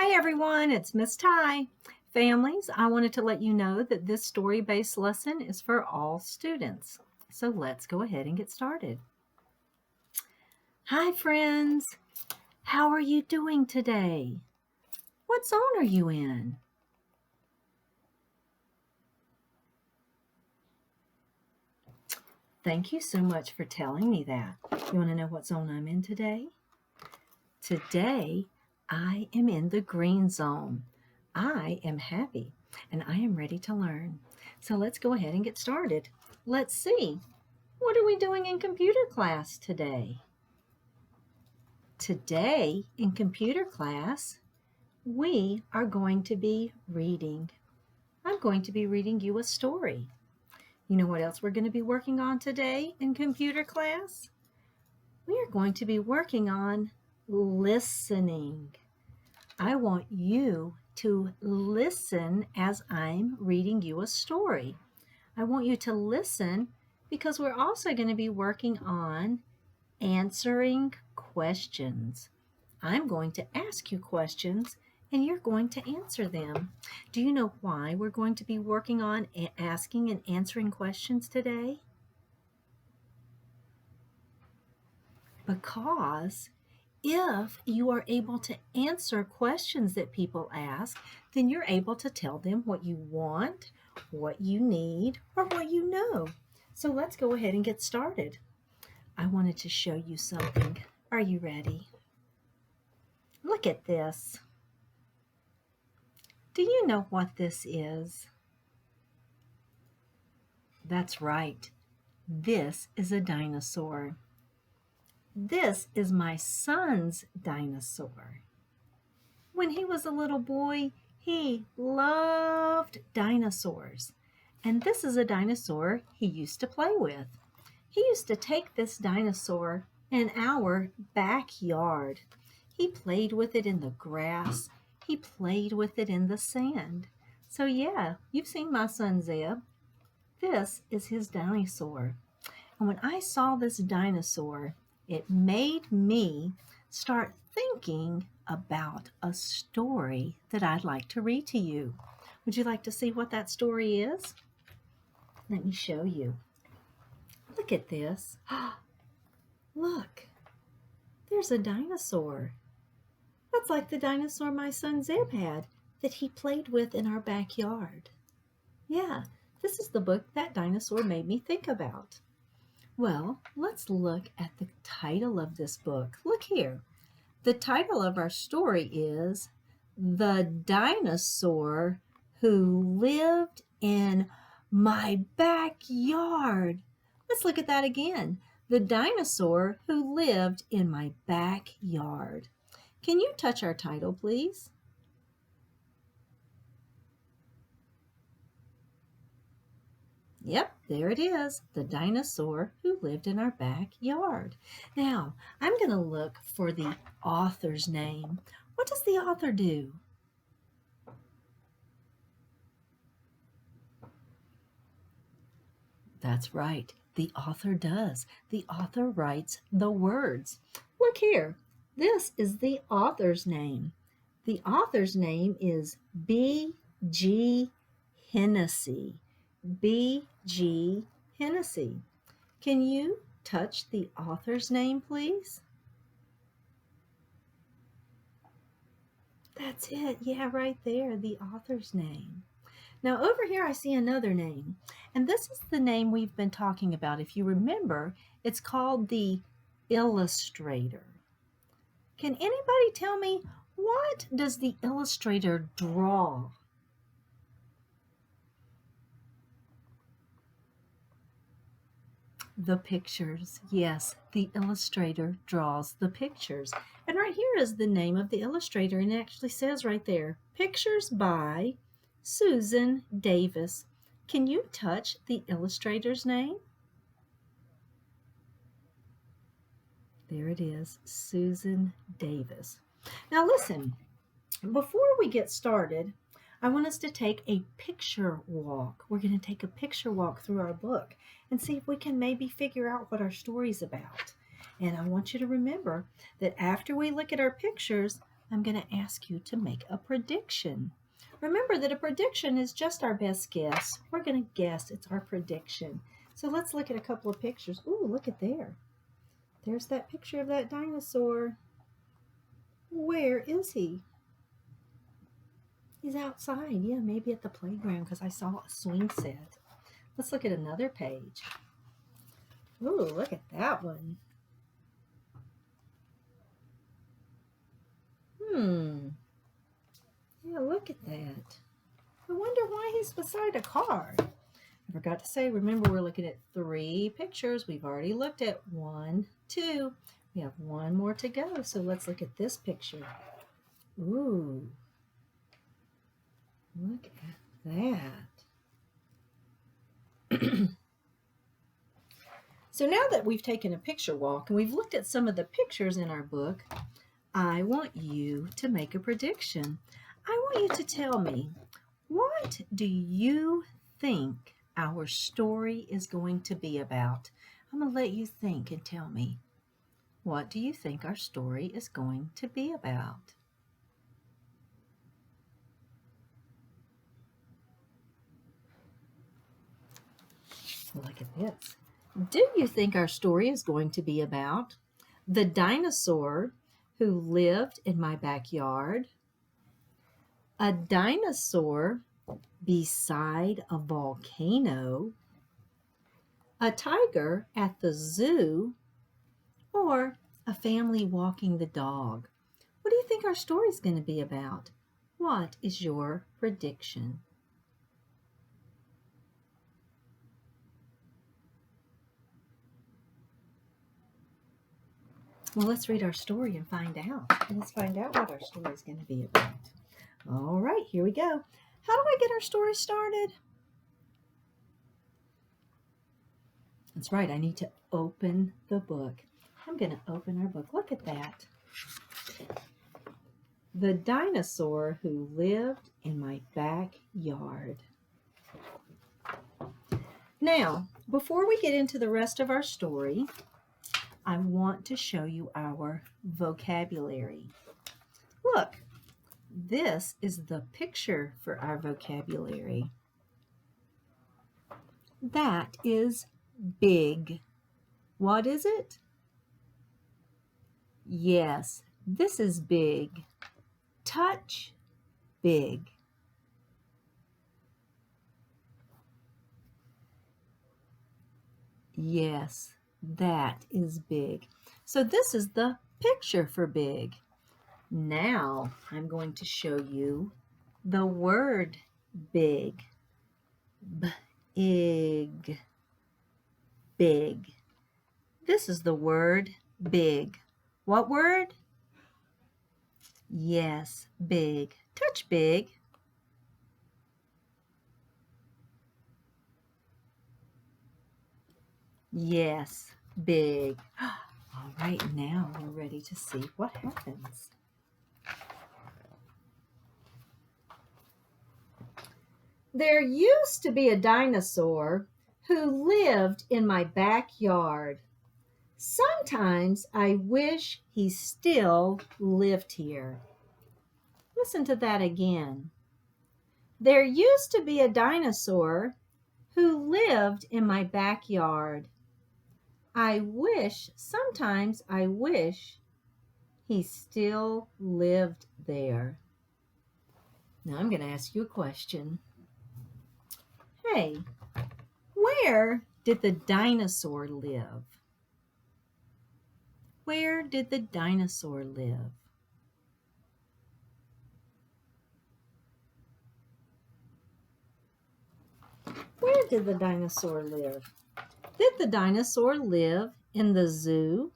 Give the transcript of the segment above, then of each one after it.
Hi everyone, it's Miss Ty. Families, I wanted to let you know that this story-based lesson is for all students. So let's go ahead and get started. Hi friends, how are you doing today? What zone are you in? Thank you so much for telling me that. You want to know what zone I'm in today? Today, I am in the green zone. I am happy and I am ready to learn. So let's go ahead and get started. Let's see, what are we doing in computer class today? Today in computer class, we are going to be reading. I'm going to be reading you a story. You know what else we're going to be working on today in computer class? We are going to be working on listening. I want you to listen as I'm reading you a story. I want you to listen because we're also going to be working on answering questions. I'm going to ask you questions and you're going to answer them. Do you know why we're going to be working on asking and answering questions today? Because if you are able to answer questions that people ask, then you're able to tell them what you want, what you need, or what you know. So let's go ahead and get started. I wanted to show you something. Are you ready? Look at this. Do you know what this is? That's right. This is a dinosaur. This is my son's dinosaur. When he was a little boy, he loved dinosaurs. And this is a dinosaur he used to play with. He used to take this dinosaur in our backyard. He played with it in the grass. He played with it in the sand. So yeah, you've seen my son Zeb. This is his dinosaur. And when I saw this dinosaur, it made me start thinking about a story that I'd like to read to you. Would you like to see what that story is? Let me show you. Look at this. Look, there's a dinosaur. That's like the dinosaur my son Zeb had that he played with in our backyard. Yeah, this is the book that dinosaur made me think about. Well, let's look at the title of this book. Look here. The title of our story is The Dinosaur Who Lived in My Backyard. Let's look at that again. The Dinosaur Who Lived in My Backyard. Can you touch our title, please? Yep, there it is, the dinosaur who lived in our backyard. Now, I'm going to look for the author's name. What does the author do? That's right, the author does. The author writes the words. Look here, this is the author's name. The author's name is B.G. Hennessy. B.G. Hennessy. Can you touch the author's name, please? That's it. Yeah, right there, the author's name. Now over here I see another name, and this is the name we've been talking about. If you remember, it's called the Illustrator. Can anybody tell me, what does the illustrator draw? The pictures. Yes, the illustrator draws the pictures. And right here is the name of the illustrator, and it actually says right there, Pictures by Susan Davis. Can you touch the illustrator's name? There it is, Susan Davis. Now listen, before we get started, I want us to take a picture walk. We're going to take a picture walk through our book and see if we can maybe figure out what our story's about. And I want you to remember that after we look at our pictures, I'm going to ask you to make a prediction. Remember that a prediction is just our best guess. We're going to guess. It's our prediction. So let's look at a couple of pictures. Ooh, look at there. There's that picture of that dinosaur. Where is he? He's outside. Yeah, maybe at the playground because I saw a swing set. Let's look at another page. Ooh, look at that one. Yeah, look at that. I wonder why he's beside a car. I forgot to say, remember we're looking at 3 pictures. We've already looked at 1, 2. We have 1 more to go. So let's look at this picture. Ooh. Look at that. So now that we've taken a picture walk and we've looked at some of the pictures in our book, I want you to make a prediction. I want you to tell me, what do you think our story is going to be about? I'm going to let you think and tell me, what do you think our story is going to be about? Look at this. Do you think our story is going to be about the dinosaur who lived in my backyard, a dinosaur beside a volcano, a tiger at the zoo, or a family walking the dog? What do you think our story is going to be about? What is your prediction? Well, let's read our story and find out. Let's find out what our story is going to be about. All right, here we go. How do I get our story started? That's right, I need to open the book. I'm going to open our book. Look at that. The dinosaur who lived in my backyard. Now, before we get into the rest of our story, I want to show you our vocabulary. Look, this is the picture for our vocabulary. That is big. What is it? Yes, this is big. Touch big. Yes, that is big. So this is the picture for big. Now I'm going to show you the word big. Big. Big. This is the word big. What word? Yes, big. Touch big. Yes, big. All right, now we're ready to see what happens. There used to be a dinosaur who lived in my backyard. Sometimes I wish he still lived here. Listen to that again. There used to be a dinosaur who lived in my backyard. Sometimes I wish he still lived there. Now I'm going to ask you a question. Hey, where did the dinosaur live? Where did the dinosaur live? Where did the dinosaur live? Did the dinosaur live in the zoo,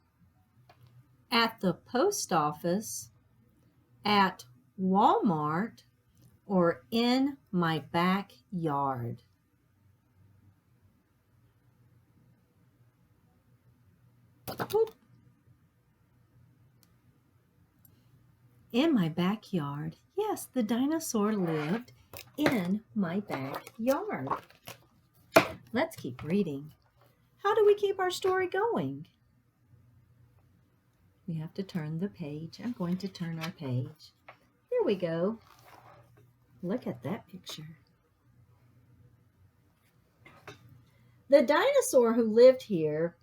at the post office, at Walmart, or in my backyard? In my backyard. Yes, the dinosaur lived in my backyard. Let's keep reading. How do we keep our story going? We have to turn the page. I'm going to turn our page. Here we go. Look at that picture. The dinosaur who lived here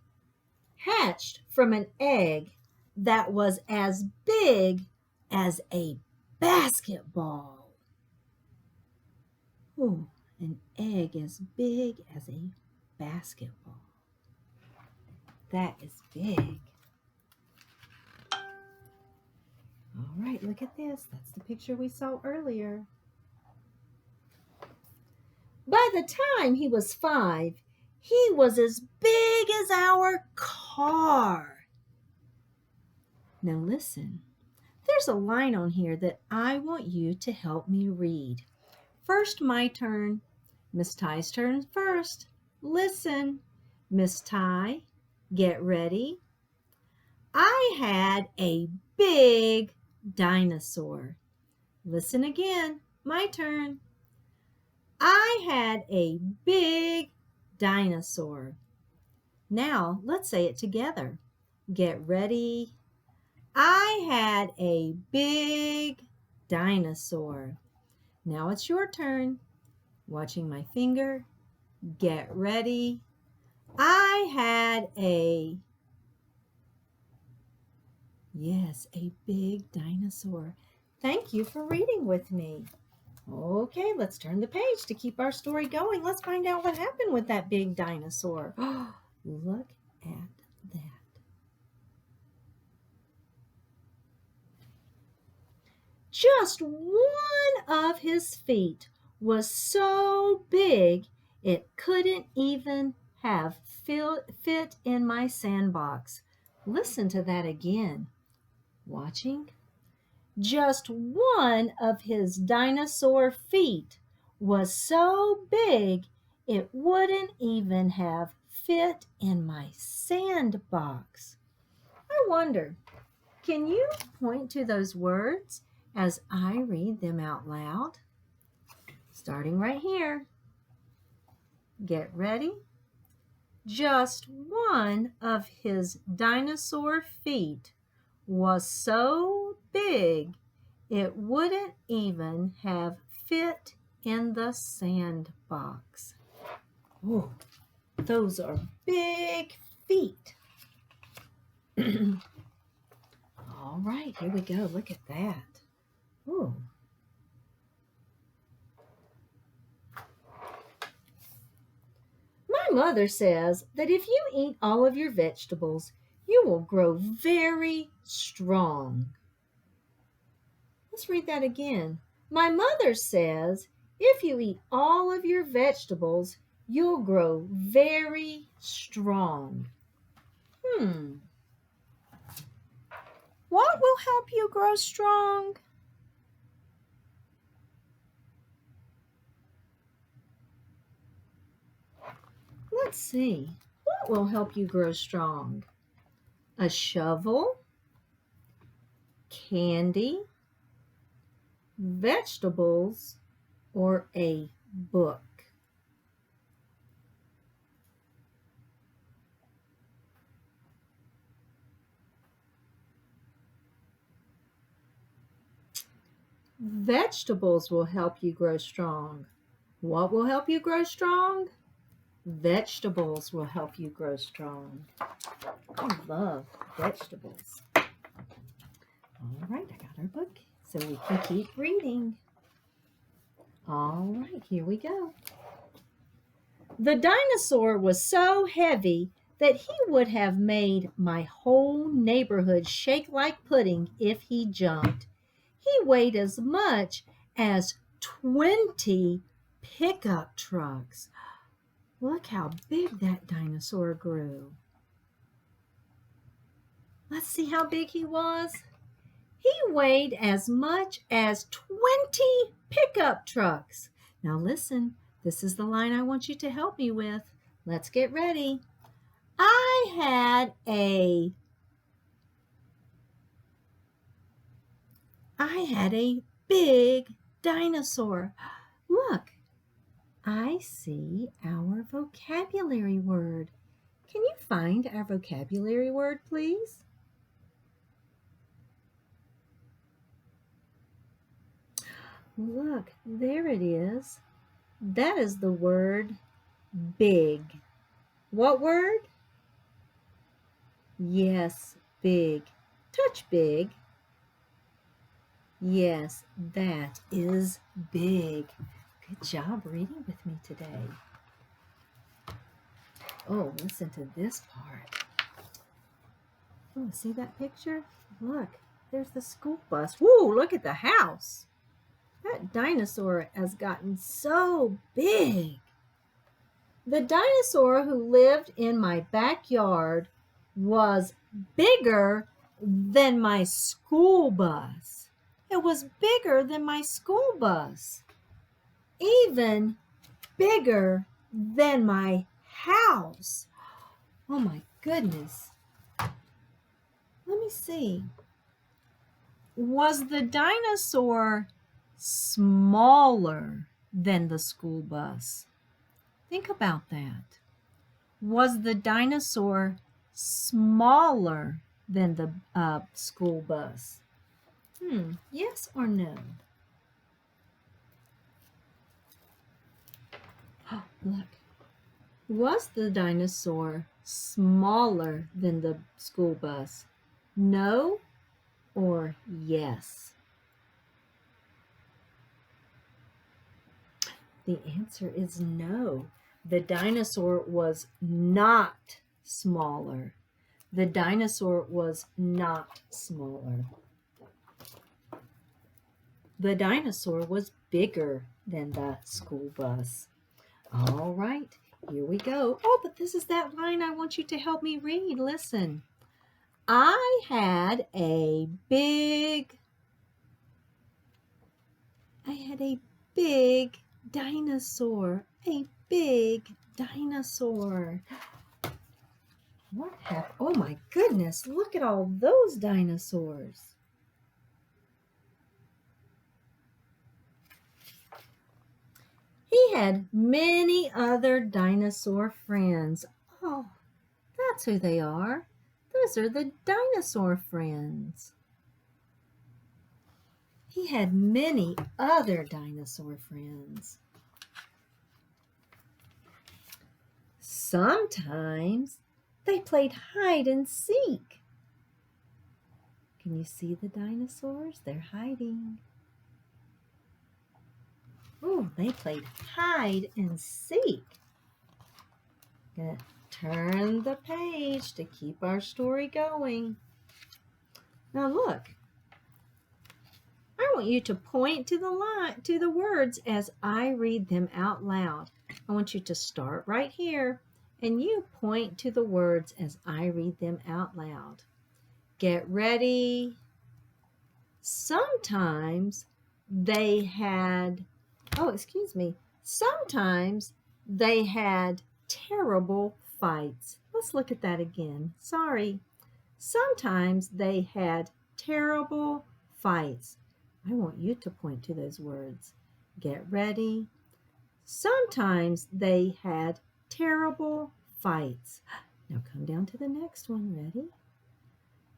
hatched from an egg that was as big as a basketball. Ooh, an egg as big as a basketball. That is big. All right, look at this. That's the picture we saw earlier. By the time he was 5, he was as big as our car. Now listen, there's a line on here that I want you to help me read. First, my turn. Miss Ty's turn first. Listen, Miss Ty, get ready. I had a big dinosaur. Listen again, my turn. I had a big dinosaur. Now, let's say it together. Get ready. I had a big dinosaur. Now it's your turn. Watching my finger. Get ready. I had a big dinosaur. Thank you for reading with me. Okay, let's turn the page to keep our story going. Let's find out what happened with that big dinosaur. Look at that. Just one of his feet was so big it couldn't even have fit in my sandbox. Listen to that again. Watching? Just one of his dinosaur feet was so big it wouldn't even have fit in my sandbox. I wonder, can you point to those words as I read them out loud? Starting right here. Get ready. Just one of his dinosaur feet was so big it wouldn't even have fit in the sandbox. Oh, those are big feet. All right, here we go. Look at that. Ooh. My mother says that if you eat all of your vegetables, you will grow very strong. Let's read that again. My mother says if you eat all of your vegetables, you'll grow very strong. What will help you grow strong? Let's see. What will help you grow strong? A shovel, candy, vegetables, or a book? Vegetables will help you grow strong. What will help you grow strong? Vegetables will help you grow strong. I love vegetables. All right, I got our book so we can keep reading. All right, here we go. The dinosaur was so heavy that he would have made my whole neighborhood shake like pudding if he jumped. He weighed as much as 20 pickup trucks. Look how big that dinosaur grew. Let's see how big he was. He weighed as much as 20 pickup trucks. Now listen, this is the line I want you to help me with. Let's get ready. I had a big dinosaur. Look, I see our vocabulary word. Can you find our vocabulary word, please? Look, there it is. That is the word big. What word? Yes, big. Touch big. Yes, that is big. Good job reading with me today. Oh, listen to this part. Oh, see that picture? Look, there's the school bus. Woo, look at the house. That dinosaur has gotten so big. The dinosaur who lived in my backyard was bigger than my school bus. It was bigger than my school bus. Even bigger than my house. Oh my goodness. Let me see. Was the dinosaur smaller than the school bus? Think about that. Was the dinosaur smaller than the school bus? Yes or no? Oh, look. Was the dinosaur smaller than the school bus? No or yes? The answer is no. The dinosaur was not smaller. The dinosaur was not smaller. The dinosaur was bigger than the school bus. All right, here we go. Oh, but this is that line I want you to help me read. Listen. I had a big dinosaur. A big dinosaur. What happened? Oh my goodness, look at all those dinosaurs. He had many other dinosaur friends. Oh, that's who they are. Those are the dinosaur friends. He had many other dinosaur friends. Sometimes they played hide and seek. Can you see the dinosaurs? They're hiding. Oh, they played hide and seek. Gonna turn the page to keep our story going. Now look. I want you to point to the words as I read them out loud. I want you to start right here and you point to the words as I read them out loud. Get ready. Sometimes they had, sometimes they had terrible fights. Let's look at that again. Sorry. Sometimes they had terrible fights. I want you to point to those words. Get ready. Sometimes they had terrible fights. Now come down to the next one. Ready?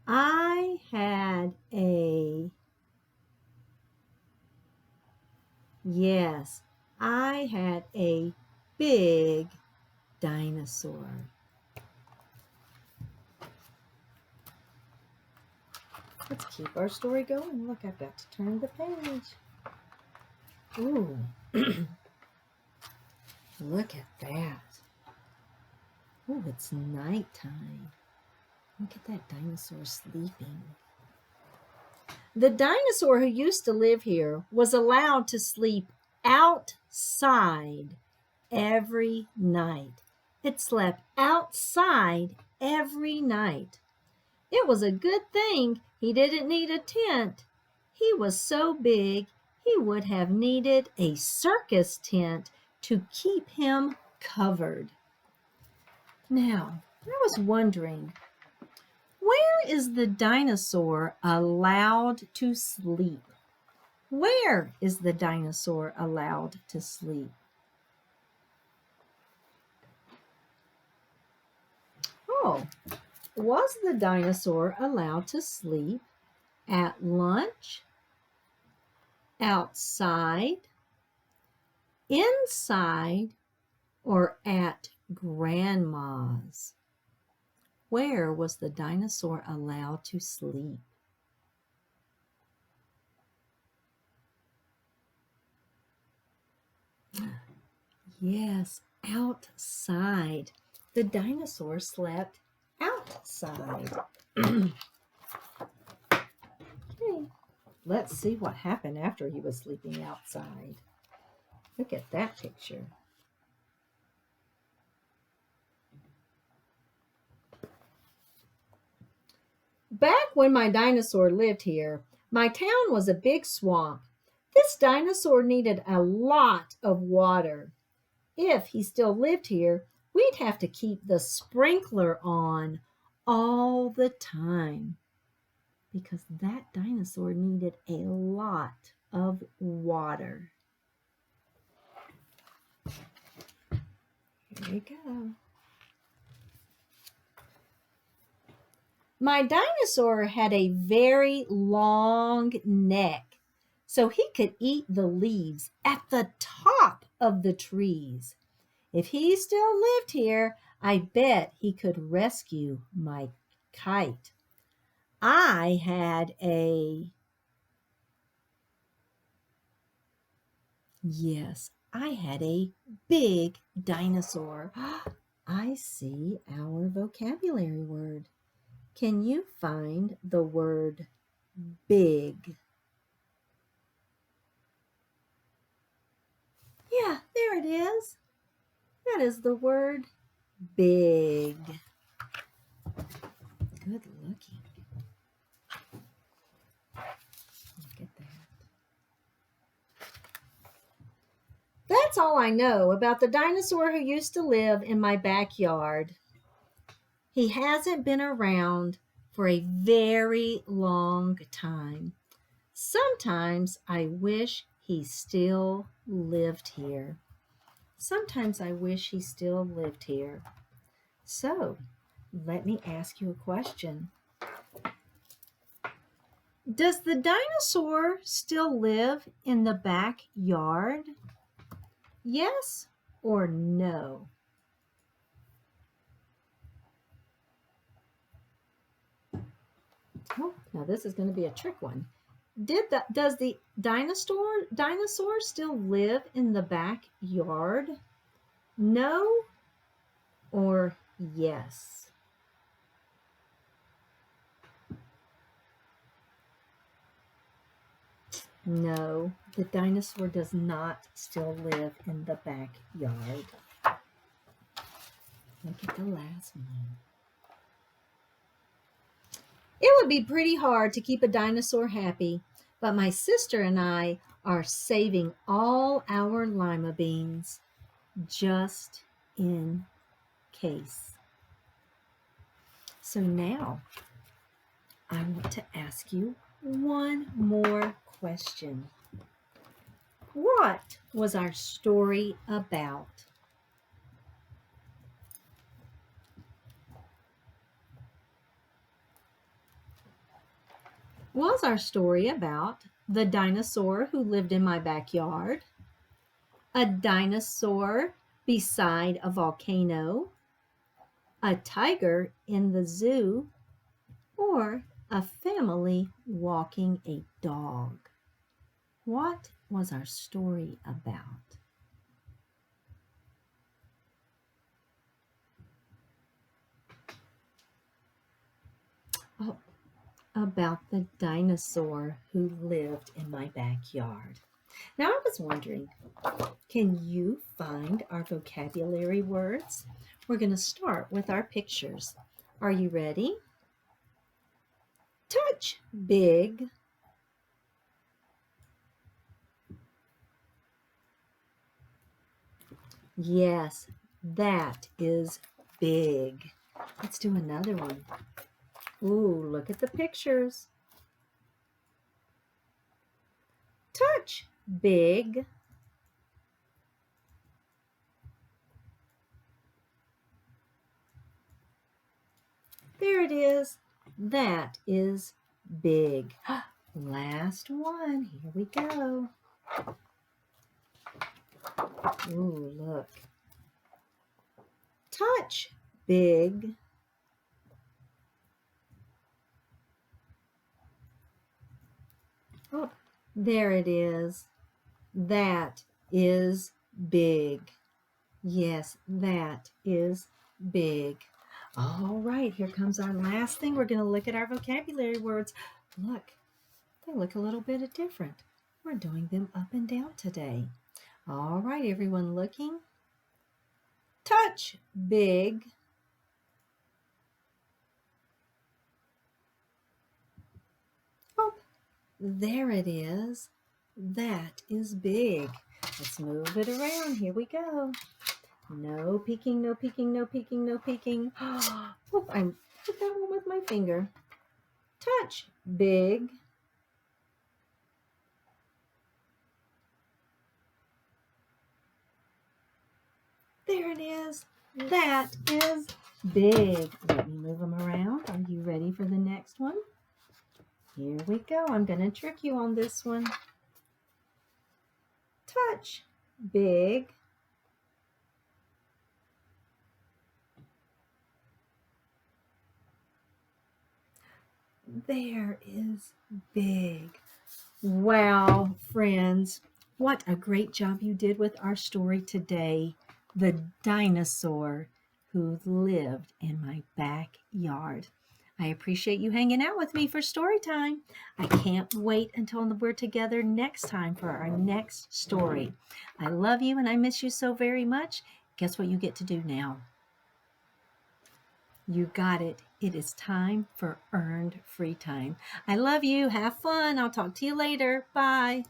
I had a big dinosaur. Let's keep our story going. Look, I've got to turn the page. Ooh. Look at that. Oh, it's nighttime. Look at that dinosaur sleeping. The dinosaur who used to live here was allowed to sleep outside every night. It slept outside every night. It was a good thing he didn't need a tent. He was so big, he would have needed a circus tent to keep him covered. Now, I was wondering, where is the dinosaur allowed to sleep? Where is the dinosaur allowed to sleep? Oh, was the dinosaur allowed to sleep at lunch, outside, inside, or at Grandma's? Where was the dinosaur allowed to sleep? Yes, outside. The dinosaur slept outside. Okay, let's see what happened after he was sleeping outside. Look at that picture. Back when my dinosaur lived here, my town was a big swamp. This dinosaur needed a lot of water. If he still lived here, we'd have to keep the sprinkler on all the time because that dinosaur needed a lot of water. Here we go. My dinosaur had a very long neck, so he could eat the leaves at the top of the trees. If he still lived here, I bet he could rescue my kite. I had a big dinosaur. I see our vocabulary word. Can you find the word big? Yeah, there it is. That is the word big. Good looking. Look at that. That's all I know about the dinosaur who used to live in my backyard. He hasn't been around for a very long time. Sometimes I wish he still lived here. Sometimes I wish he still lived here. So, let me ask you a question. Does the dinosaur still live in the backyard? Yes or no? Oh, now this is going to be a trick one. Does the dinosaur still live in the backyard? No or yes? No, the dinosaur does not still live in the backyard. Look at the last one. It would be pretty hard to keep a dinosaur happy, but my sister and I are saving all our lima beans just in case. So now I want to ask you one more question. What was our story about? Was our story about the dinosaur who lived in my backyard, a dinosaur beside a volcano, a tiger in the zoo, or a family walking a dog? What was our story about? Oh, about the dinosaur who lived in my backyard. Now I was wondering, can you find our vocabulary words? We're going to start with our pictures. Are you ready? Touch big. Yes, that is big. Let's do another one. Ooh, look at the pictures. Touch big. There it is. That is big. Last one. Here we go. Ooh, look. Touch, big. Oh, there it is. That is big. Yes, that is big. All right, here comes our last thing. We're going to look at our vocabulary words. Look, they look a little bit different. We're doing them up and down today. All right, everyone looking. Touch, big. Oh, there it is. That is big. Let's move it around. Here we go. No peeking, no peeking, no peeking, no peeking. Oh, I hit that one with my finger. Touch, big. There it is. That is big. Let me move them around. Are you ready for the next one? Here we go. I'm going to trick you on this one. Touch, big. There is big. Wow, friends, what a great job you did with our story today. The dinosaur who lived in my backyard. I appreciate you hanging out with me for story time. I can't wait until we're together next time for our next story. I love you and I miss you so very much. Guess what you get to do now? You got it. It is time for earned free time. I love you. Have fun. I'll talk to you later. Bye.